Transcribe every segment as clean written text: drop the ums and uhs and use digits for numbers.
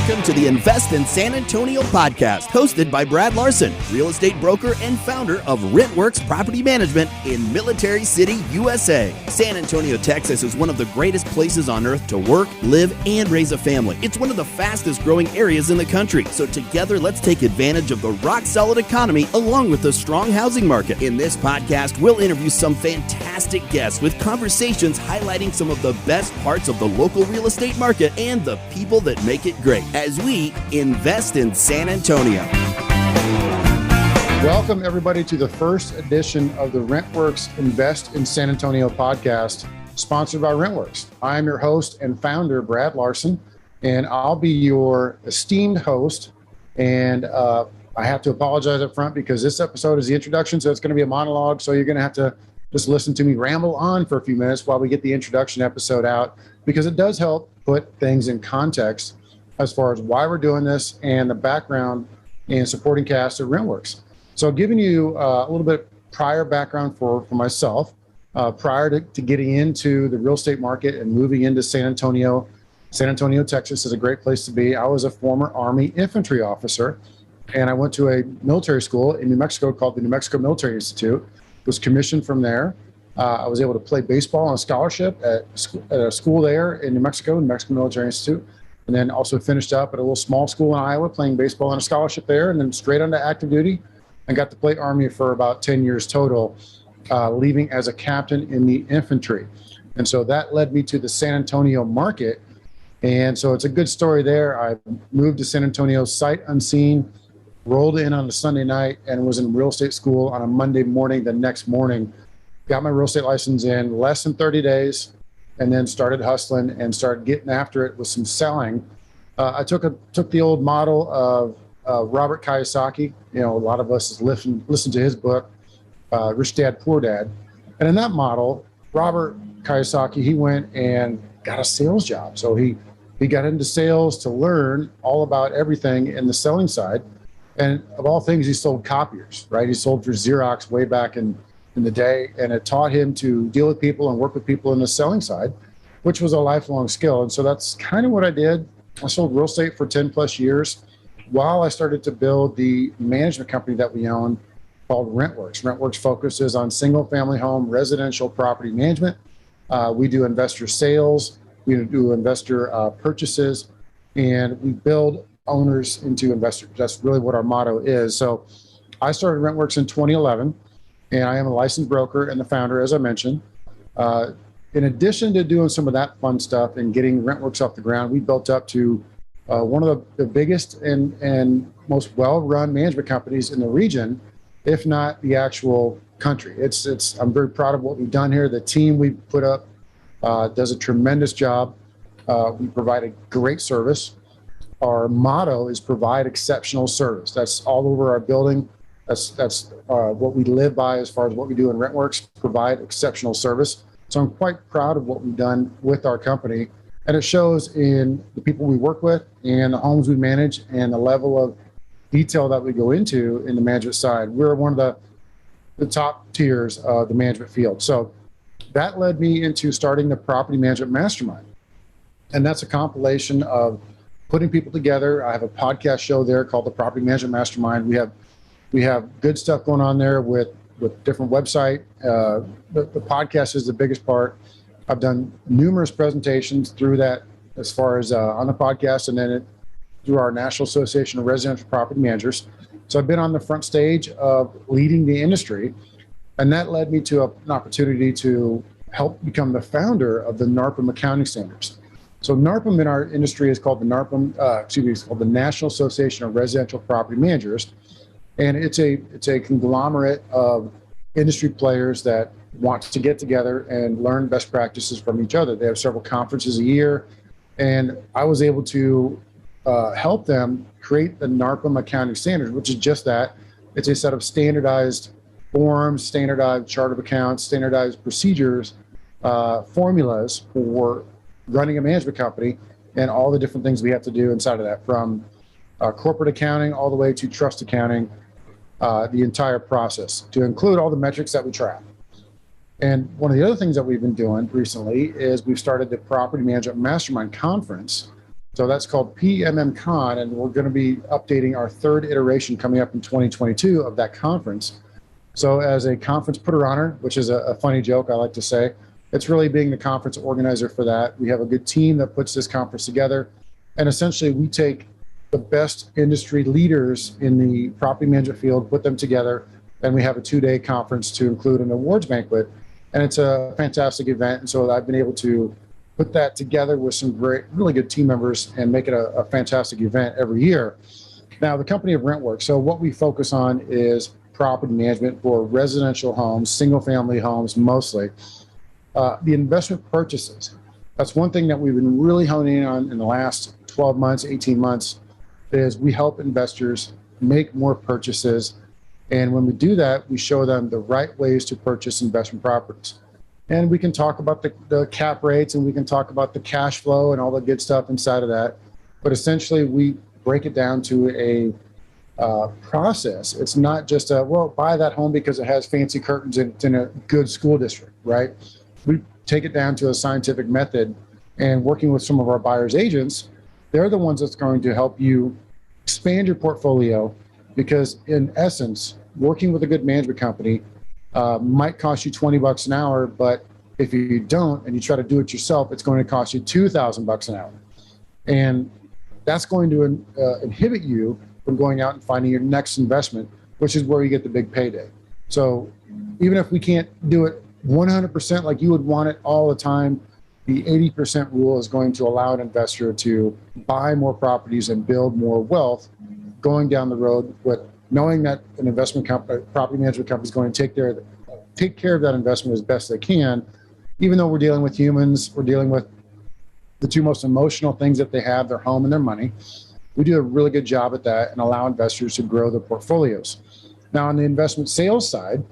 Welcome to the Invest in San Antonio podcast, hosted by Brad Larsen, real estate broker and founder of RentWerx Property Management in Military City, USA. San Antonio, Texas is one of the greatest places on earth to work, live, and raise a family. It's one of the fastest growing areas in the country. So together, let's take advantage of the rock-solid economy along with the strong housing market. In this podcast, we'll interview some fantastic guests with conversations highlighting some of the best parts of the local real estate market and the people that make it great as we invest in San Antonio. Welcome, everybody, to the first edition of the RentWerx Invest in San Antonio podcast, sponsored by RentWerx. I'm your host and founder, Brad Larsen, and I'll be your esteemed host. And I have to apologize up front because this episode is the introduction, so it's going to be a monologue. So you're going to have to just listen to me ramble on for a few minutes while we get the introduction episode out, because it does help put things in context as far as why we're doing this and the background and supporting cast of RentWerx. So giving you a little bit prior background for myself, prior to getting into the real estate market and moving into San Antonio. San Antonio, Texas is a great place to be. I was a former Army infantry officer, and I went to a military school in New Mexico called the New Mexico Military Institute. Was commissioned from there. I was able to play baseball on a scholarship at a school there in New Mexico, New Mexico Military Institute, and then also finished up at a little small school in Iowa playing baseball on a scholarship there, and then straight onto active duty and got to play Army for about 10 years total, leaving as a captain in the infantry. And so that led me to the San Antonio market. And so it's a good story there. I moved to San Antonio sight unseen, rolled in on a Sunday night, and was in real estate school on a Monday morning. The next morning, got my real estate license in less than 30 days, and then started hustling and started getting after it with some selling. I took the old model of Robert Kiyosaki. You know, a lot of us listen to his book, Rich Dad, Poor Dad. And in that model, Robert Kiyosaki, he went and got a sales job. So he got into sales to learn all about everything in the selling side. And of all things, he sold copiers, right? He sold for Xerox way back in the day, and it taught him to deal with people and work with people in the selling side, which was a lifelong skill. And so that's kind of what I did. I sold real estate for 10 plus years while I started to build the management company that we own called RentWerx. RentWerx focuses on single family home residential property management. We do investor sales, we do investor purchases, and we build owners into investors. That's really what our motto is. So I started RentWerx in 2011, and I am a licensed broker and the founder, as I mentioned. In addition to doing some of that fun stuff and getting RentWerx off the ground, we built up to one of the biggest and most well-run management companies in the region, if not the actual country. I'm very proud of what we've done here. The team we put up does a tremendous job. We provide a great service. Our motto is provide exceptional service. That's all over our building. That's what we live by as far as what we do in RentWerx, provide exceptional service. So I'm quite proud of what we've done with our company. And it shows in the people we work with and the homes we manage and the level of detail that we go into in the management side. We're one of the top tiers of the management field. So that led me into starting the Property Management Mastermind. And that's a compilation of putting people together. I have a podcast show there called the Property Management Mastermind. We have good stuff going on there with different website. The podcast is the biggest part. I've done numerous presentations through that as far as on the podcast, and then through our National Association of Residential Property Managers. So I've been on the front stage of leading the industry, and that led me to an opportunity to help become the founder of the NARPM accounting standards. So NARPM in our industry is called it's called the National Association of Residential Property Managers. And it's a conglomerate of industry players that want to get together and learn best practices from each other. They have several conferences a year, and I was able to help them create the NARPM accounting standards, which is just that. It's a set of standardized forms, standardized chart of accounts, standardized procedures, formulas for running a management company, and all the different things we have to do inside of that, from corporate accounting all the way to trust accounting, the entire process, to include all the metrics that we track. And one of the other things that we've been doing recently is we've started the Property Management Mastermind Conference, So that's called PMM Con, and we're going to be updating our third iteration coming up in 2022 of that conference. So as a conference putter-oner, which is a funny joke I like to say, it's really being the conference organizer for that. We have a good team that puts this conference together, and essentially we take the best industry leaders in the property management field, put them together, and we have a 2-day conference to include an awards banquet. And it's a fantastic event. And so I've been able to put that together with some really good team members and make it a fantastic event every year. Now, the company of RentWerx, so what we focus on is property management for residential homes, single-family homes mostly. The investment purchases, that's one thing that we've been really honing in on in the last 12 months, 18 months, is we help investors make more purchases. And when we do that, we show them the right ways to purchase investment properties. And we can talk about the cap rates, and we can talk about the cash flow and all the good stuff inside of that. But essentially, we break it down to a process. It's not just buy that home because it has fancy curtains and it's in a good school district, right? We take it down to a scientific method, and working with some of our buyers agents, they're the ones that's going to help you expand your portfolio, because in essence, working with a good management company might cost you $20 an hour, but if you don't and you try to do it yourself, it's going to cost you $2,000 an hour. And that's going to inhibit you from going out and finding your next investment, which is where you get the big payday. So even if we can't do it 100% like you would want it all the time, the 80% rule is going to allow an investor to buy more properties and build more wealth going down the road, with knowing that an investment company, property management company, is going to take care of that investment as best they can. Even though we're dealing with humans, we're dealing with the two most emotional things that they have, their home and their money. We do a really good job at that and allow investors to grow their portfolios. Now, on the investment sales side,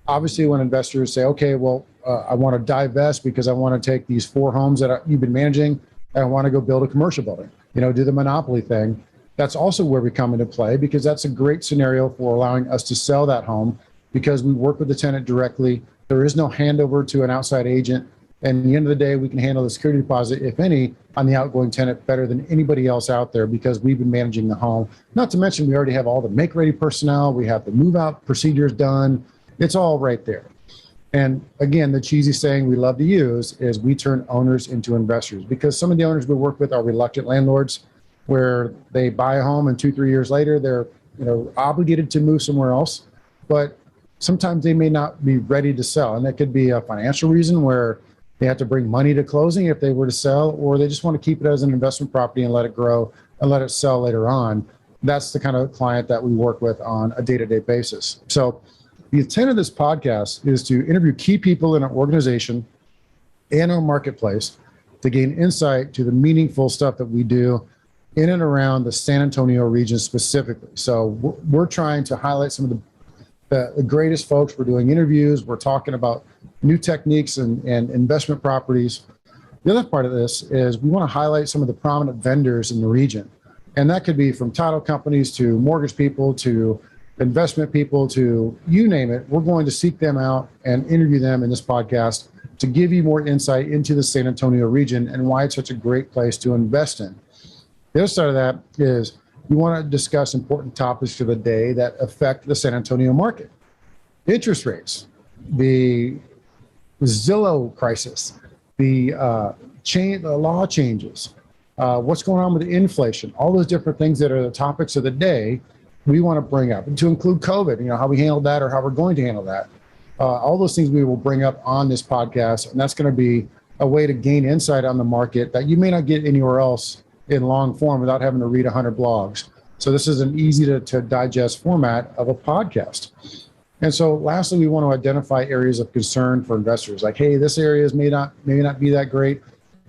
obviously when investors say, okay, well, I want to divest because I want to take these 4 homes that you've been managing and I want to go build a commercial building, do the monopoly thing. That's also where we come into play, because that's a great scenario for allowing us to sell that home, because we work with the tenant directly. There is no handover to an outside agent. And at the end of the day, we can handle the security deposit, if any, on the outgoing tenant better than anybody else out there, because we've been managing the home. Not to mention, we already have all the make-ready personnel. We have the move-out procedures done. It's all right there. And again, the cheesy saying we love to use is we turn owners into investors, because some of the owners we work with are reluctant landlords, where they buy a home and 2-3 years later, they're obligated to move somewhere else. But sometimes they may not be ready to sell. And that could be a financial reason where they have to bring money to closing if they were to sell, or they just want to keep it as an investment property and let it grow and let it sell later on. That's the kind of client that we work with on a day-to-day basis. So the intent of this podcast is to interview key people in our organization and our marketplace to gain insight to the meaningful stuff that we do in and around the San Antonio region specifically. So we're trying to highlight some of the greatest folks. We're doing interviews. We're talking about new techniques and investment properties. The other part of this is we want to highlight some of the prominent vendors in the region. And that could be from title companies to mortgage people to investment people to you name it. We're going to seek them out and interview them in this podcast to give you more insight into the San Antonio region and why it's such a great place to invest in. The other side of that is we want to discuss important topics for the day that affect the San Antonio market. Interest rates, the Zillow crisis, the law changes, what's going on with the inflation, all those different things that are the topics of the day we want to bring up, and to include COVID, how we handled that or how we're going to handle that. All those things we will bring up on this podcast, and that's going to be a way to gain insight on the market that you may not get anywhere else in long form without having to read 100 blogs. So this is an easy to digest format of a podcast. And so lastly, we want to identify areas of concern for investors. Like, hey, this area may not be that great.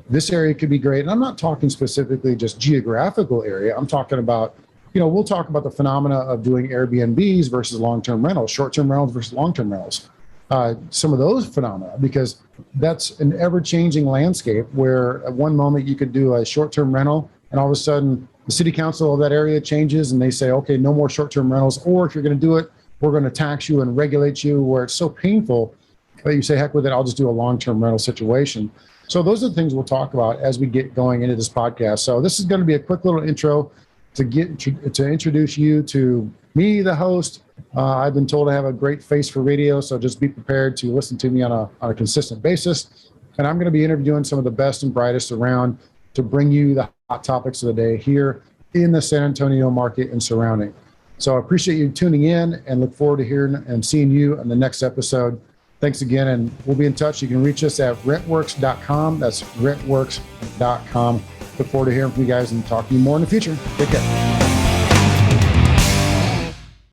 This area could be great. And I'm not talking specifically just geographical area. I'm talking about, we'll talk about the phenomena of doing Airbnbs versus long-term rentals, short-term rentals versus long-term rentals. Some of those phenomena, because that's an ever-changing landscape where at one moment you could do a short-term rental and all of a sudden the city council of that area changes and they say, okay, no more short-term rentals, or if you're going to do it, we're going to tax you and regulate you, where it's so painful that you say, heck with it, I'll just do a long-term rental situation. So those are the things we'll talk about as we get going into this podcast. So this is going to be a quick little intro to introduce you to me, the host. I've been told I have a great face for radio, so just be prepared to listen to me on a consistent basis. And I'm going to be interviewing some of the best and brightest around to bring you the hot topics of the day here in the San Antonio market and surrounding. So I appreciate you tuning in and look forward to hearing and seeing you in the next episode. Thanks again, and we'll be in touch. You can reach us at RentWerx.com. That's RentWerx.com. Look forward to hearing from you guys and talking to you more in the future. Take care.